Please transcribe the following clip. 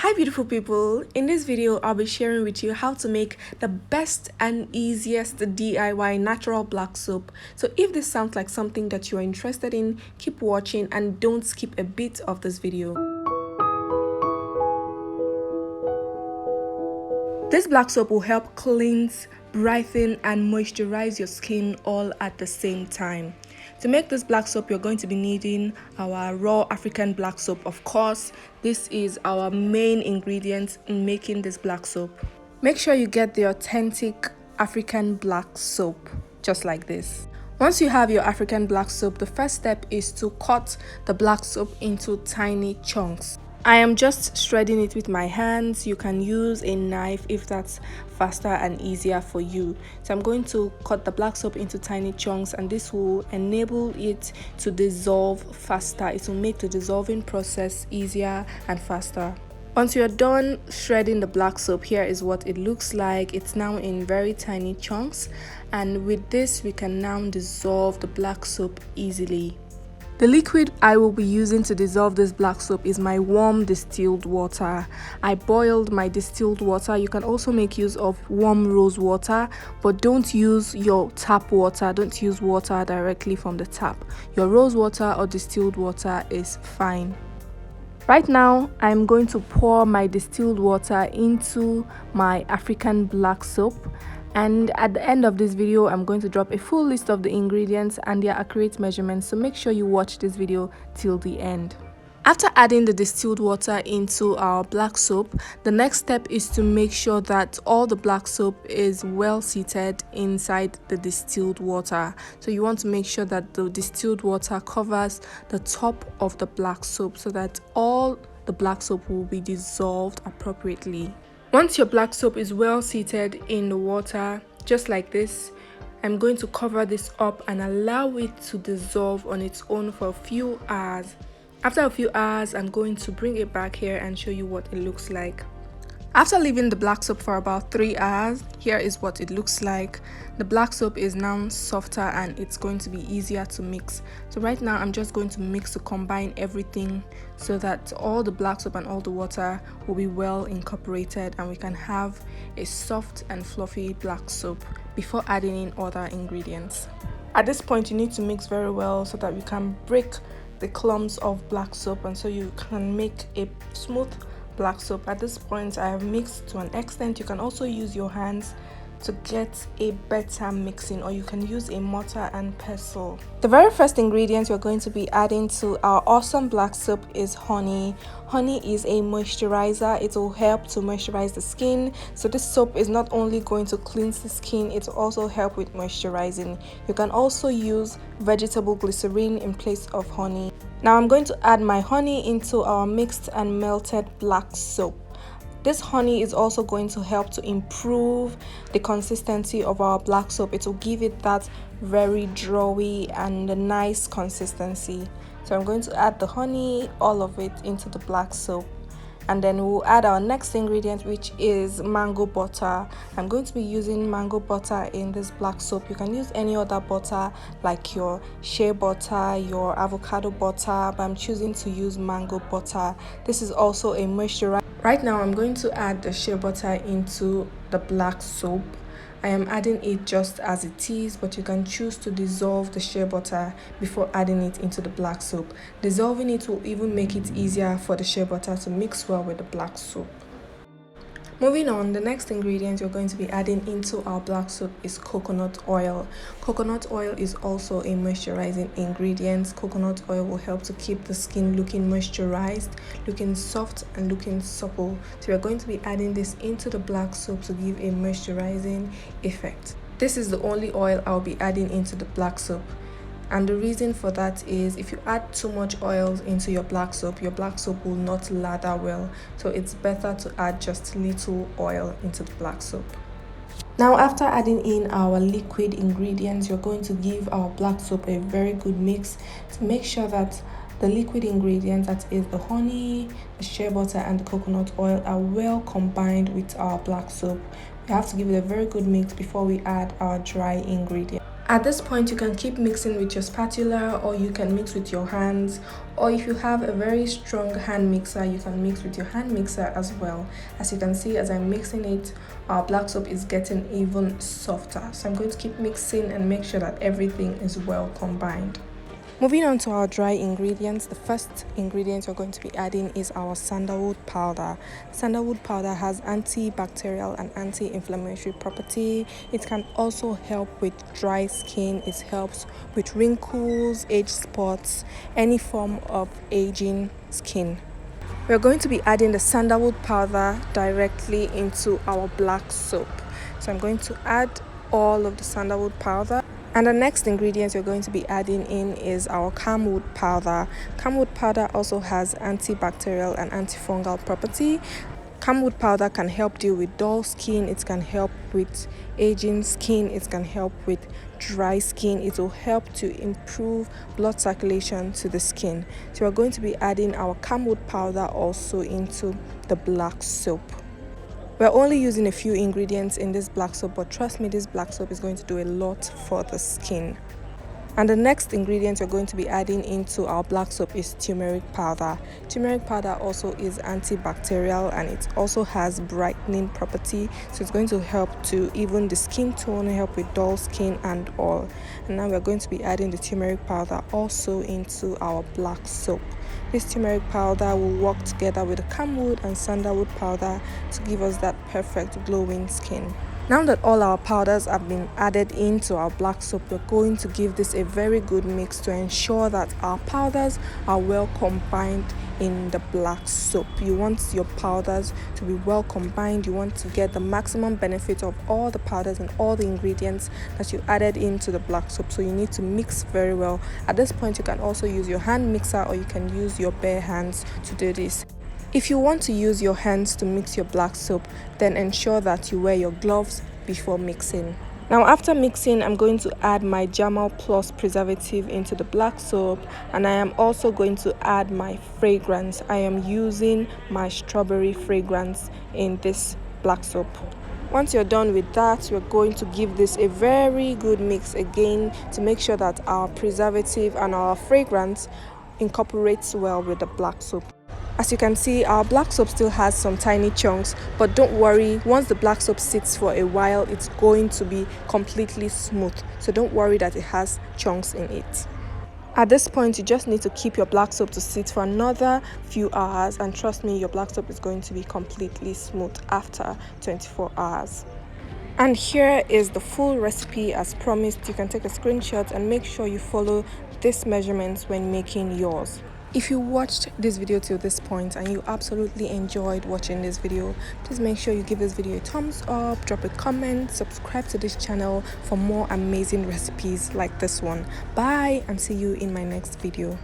Hi beautiful people, in this video I'll be sharing with you how to make the best and easiest DIY natural black soap. So if this sounds like something that you are interested in, keep watching and don't skip a bit of this video. This black soap will help cleanse, brighten and moisturize your skin all at the same time. To make this black soap, you're going to be needing our raw African black soap. Of course, this is our main ingredient in making this black soap. Make sure you get the authentic African black soap, just like this. Once you have your African black soap, the first step is to cut the black soap into tiny chunks. I am just shredding it with my hands. You can use a knife if that's faster and easier for you. So I'm going to cut the black soap into tiny chunks, and this will enable it to dissolve faster. It will make the dissolving process easier and faster. Once you're done shredding the black soap, here is what it looks like. It's now in very tiny chunks, and with this we can now dissolve the black soap easily. The liquid I will be using to dissolve this black soap is my warm distilled water. I boiled my distilled water. You can also make use of warm rose water, but don't use your tap water. Don't use water directly from the tap. Your rose water or distilled water is fine. Right now, I'm going to pour my distilled water into my African black soap. And at the end of this video, I'm going to drop a full list of the ingredients and their accurate measurements, so make sure you watch this video till the end. After adding the distilled water into our black soap, the next step is to make sure that all the black soap is well seated inside the distilled water. So you want to make sure that the distilled water covers the top of the black soap so that all the black soap will be dissolved appropriately. Once your black soap is well seated in the water, just like this, I'm going to cover this up and allow it to dissolve on its own for a few hours. After a few hours, I'm going to bring it back here and show you what it looks like. After leaving the black soap for about 3 hours, here is what it looks like. The black soap is now softer and it's going to be easier to mix. So right now I'm just going to mix to combine everything so that all the black soap and all the water will be well incorporated and we can have a soft and fluffy black soap before adding in other ingredients. At this point, you need to mix very well so that you can break the clumps of black soap and so you can make a smooth black soap. At this point, I have mixed to an extent. You can also use your hands to get a better mixing, or you can use a mortar and pestle. The very first ingredient you're going to be adding to our awesome black soap is honey. Honey is a moisturizer. It will help to moisturize the skin. So this soap is not only going to cleanse the skin, it will also help with moisturizing. You can also use vegetable glycerin in place of honey. Now I'm going to add my honey into our mixed and melted black soap. This honey is also going to help to improve the consistency of our black soap. It will give it that very drawy and a nice consistency. So I'm going to add the honey, all of it, into the black soap. And then we'll add our next ingredient, which is mango butter. I'm going to be using mango butter in this black soap. You can use any other butter like your shea butter, your avocado butter, but I'm choosing to use mango butter. This is also a moisturizer. Right now I'm going to add the shea butter into the black soap. I am adding it just as it is, but you can choose to dissolve the shea butter before adding it into the black soap. Dissolving it will even make it easier for the shea butter to mix well with the black soap. Moving on, the next ingredient you're going to be adding into our black soap is coconut oil. Coconut oil is also a moisturizing ingredient. Coconut oil will help to keep the skin looking moisturized, looking soft and looking supple. So we're going to be adding this into the black soap to give a moisturizing effect. This is the only oil I'll be adding into the black soap. And the reason for that is if you add too much oil into your black soap will not lather well. So it's better to add just little oil into the black soap. Now after adding in our liquid ingredients, you're going to give our black soap a very good mix to make sure that the liquid ingredients, that is the honey, the shea butter and the coconut oil, are well combined with our black soap. We have to give it a very good mix before we add our dry ingredients. At this point, you can keep mixing with your spatula, or you can mix with your hands, or if you have a very strong hand mixer, you can mix with your hand mixer as well. As you can see, as I'm mixing it, our black soap is getting even softer. So I'm going to keep mixing and make sure that everything is well combined. Moving on to our dry ingredients, the first ingredient we're going to be adding is our sandalwood powder. Sandalwood powder has antibacterial and anti-inflammatory property. It can also help with dry skin. It helps with wrinkles, age spots, any form of aging skin. We're going to be adding the sandalwood powder directly into our black soap. So I'm going to add all of the sandalwood powder. And the next ingredient we're going to be adding in is our camwood powder. Camwood powder also has antibacterial and antifungal property. Camwood powder can help deal with dull skin, it can help with aging skin, it can help with dry skin, it will help to improve blood circulation to the skin. So we're going to be adding our camwood powder also into the black soap. We're only using a few ingredients in this black soap, but trust me, this black soap is going to do a lot for the skin. And the next ingredient we're going to be adding into our black soap is turmeric powder. Turmeric powder also is antibacterial and it also has brightening property. So it's going to help to even the skin tone, help with dull skin and all. And now we're going to be adding the turmeric powder also into our black soap. This turmeric powder will work together with the camwood and sandalwood powder to give us that perfect glowing skin. Now that all our powders have been added into our black soap, we're going to give this a very good mix to ensure that our powders are well combined in the black soap. You want your powders to be well combined. You want to get the maximum benefit of all the powders and all the ingredients that you added into the black soap. So you need to mix very well. At this point, you can also use your hand mixer or you can use your bare hands to do this. If you want to use your hands to mix your black soap, then ensure that you wear your gloves before mixing. Now after mixing, I'm going to add my Jamal Plus preservative into the black soap, and I am also going to add my fragrance. I am using my strawberry fragrance in this black soap. Once you're done with that, we're going to give this a very good mix again to make sure that our preservative and our fragrance incorporates well with the black soap. As you can see, our black soap still has some tiny chunks, but don't worry, once the black soap sits for a while, it's going to be completely smooth. So don't worry that it has chunks in it. At this point, you just need to keep your black soap to sit for another few hours, and trust me, your black soap is going to be completely smooth after 24 hours. And here is the full recipe as promised. You can take a screenshot and make sure you follow these measurements when making yours. If you watched this video till this point and you absolutely enjoyed watching this video, please make sure you give this video a thumbs up, drop a comment, subscribe to this channel for more amazing recipes like this one. Bye, and see you in my next video.